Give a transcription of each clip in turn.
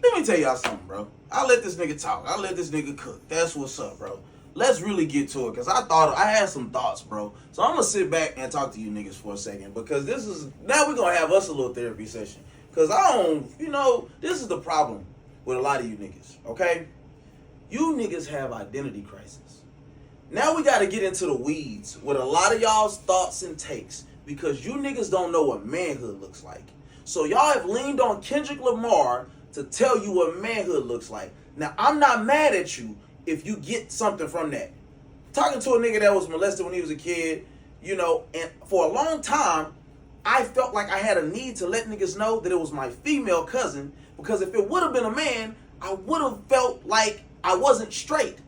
Let me tell y'all something, bro. I'll let this nigga talk. I'll let this nigga cook. That's what's up, bro. Let's really get to it, because I had some thoughts, bro. So I'm going to sit back and talk to you niggas for a second, because now we're going to have us a little therapy session. Because this is the problem with a lot of you niggas, okay? You niggas have identity crisis. Now we got to get into the weeds with a lot of y'all's thoughts and takes, because you niggas don't know what manhood looks like. So y'all have leaned on Kendrick Lamar to tell you what manhood looks like. Now, I'm not mad at you if you get something from that. Talking to a nigga that was molested when he was a kid, and for a long time, I felt like I had a need to let niggas know that it was my female cousin, because if it would have been a man, I would have felt like I wasn't straight.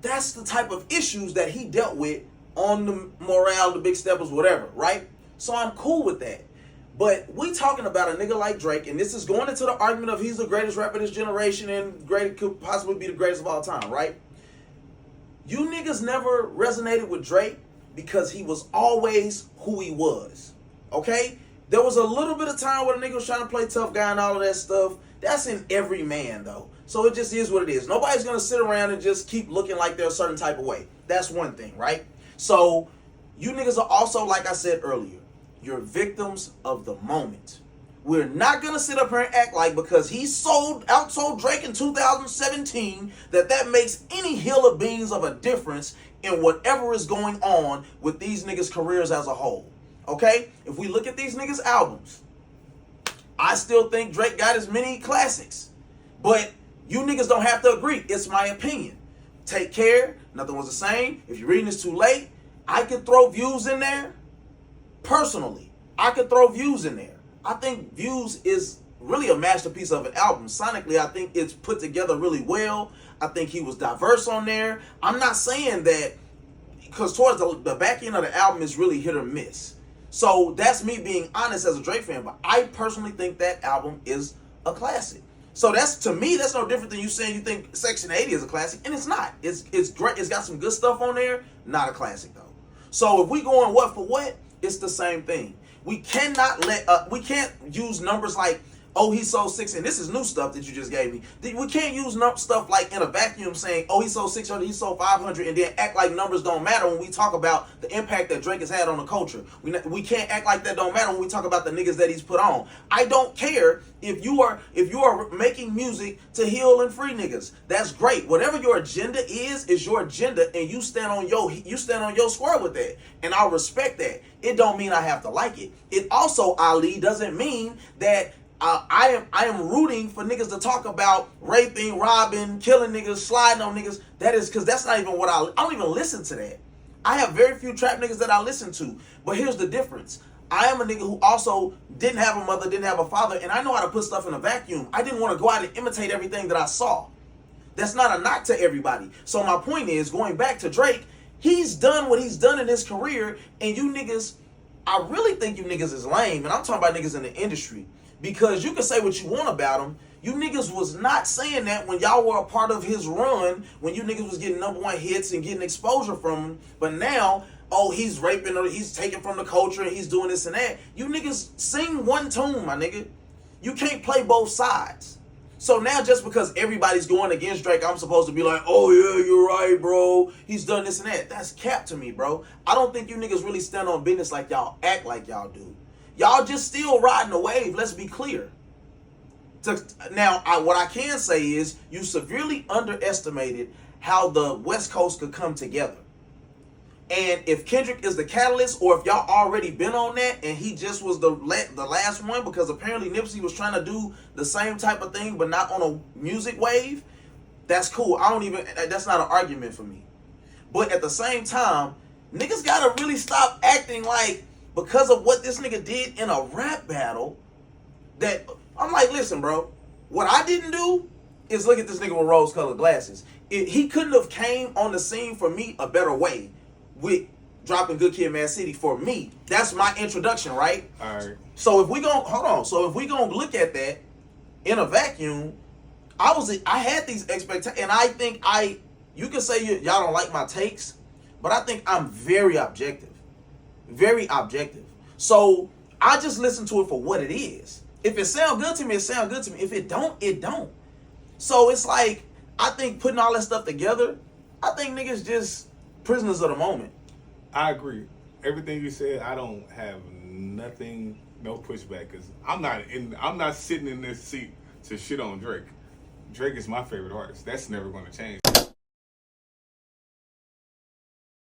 That's the type of issues that he dealt with on the Morale, the Big Steppers, whatever, right? So I'm cool with that. But we talking about a nigga like Drake, and this is going into the argument of he's the greatest rapper of this generation and could possibly be the greatest of all time, right? You niggas never resonated with Drake because he was always who he was, okay? There was a little bit of time where the nigga was trying to play tough guy and all of that stuff. That's in every man, though. So it just is what it is. Nobody's going to sit around and just keep looking like they're a certain type of way. That's one thing, right? So you niggas are also, like I said earlier, you're victims of the moment. We're not going to sit up here and act like because he outsold Drake in 2017 that makes any hill of beans of a difference in whatever is going on with these niggas' careers as a whole. Okay? If we look at these niggas' albums, I still think Drake got as many classics. But you niggas don't have to agree. It's my opinion. Take Care, Nothing Was the Same. If you're reading this too late, I could throw Views in there. Personally, I could throw Views in there. I think Views is really a masterpiece of an album. Sonically, I think it's put together really well. I think he was diverse on there. I'm not saying that, because towards the back end of the album is really hit or miss. So that's me being honest as a Drake fan, but I personally think that album is a classic. So to me, that's no different than you saying you think Section 80 is a classic, and it's not. It's great. It's got some good stuff on there. Not a classic though. So if we go on what for what, it's the same thing. We cannot we can't use numbers like, oh, he sold 6, and this is new stuff that you just gave me. We can't use stuff like in a vacuum saying, oh, he sold 600, he sold 500, and then act like numbers don't matter when we talk about the impact that Drake has had on the culture. We can't act like that don't matter when we talk about the niggas that he's put on. I don't care if you are making music to heal and free niggas. That's great. Whatever your agenda is your agenda, and you stand on your square with that, and I respect that. It don't mean I have to like it. It also, Ali, doesn't mean that I am rooting for niggas to talk about raping, robbing, killing niggas, sliding on niggas. That is because that's not even what I don't even listen to that. I have very few trap niggas that I listen to. But here's the difference. I am a nigga who also didn't have a mother, didn't have a father, and I know how to put stuff in a vacuum. I didn't want to go out and imitate everything that I saw. That's not a knock to everybody. So my point is, going back to Drake, he's done what he's done in his career, and you niggas, I really think you niggas is lame, and I'm talking about niggas in the industry. Because you can say what you want about him. You niggas was not saying that when y'all were a part of his run, when you niggas was getting #1 hits and getting exposure from him. But now, oh, he's raping or he's taking from the culture and he's doing this and that. You niggas sing one tune, my nigga. You can't play both sides. So now just because everybody's going against Drake, I'm supposed to be like, oh yeah, you're right, bro. He's done this and that. That's cap to me, bro. I don't think you niggas really stand on business like y'all act like y'all do. Y'all just still riding the wave, let's be clear. Now, what I can say is you severely underestimated how the West Coast could come together. And if Kendrick is the catalyst, or if y'all already been on that and he just was the last one, because apparently Nipsey was trying to do the same type of thing but not on a music wave, that's cool. That's not an argument for me. But at the same time, niggas gotta really stop acting like because of what this nigga did in a rap battle, that I'm like, listen, bro, what I didn't do is look at this nigga with rose-colored glasses. He couldn't have came on the scene for me a better way with dropping Good Kid, Mad City for me. That's my introduction, right? All right. So if we gonna look at that in a vacuum, I had these expectations, and I think you can say y'all don't like my takes, but I think I'm very objective. Very objective. So I just listen to it for what it is. If it sound good to me, it sound good to me. If it don't, it don't. So it's like, I think putting all that stuff together, I think niggas just prisoners of the moment. I agree. Everything you said, I don't have nothing, no pushback, because I'm not sitting in this seat to shit on Drake. Drake is my favorite artist. That's never going to change.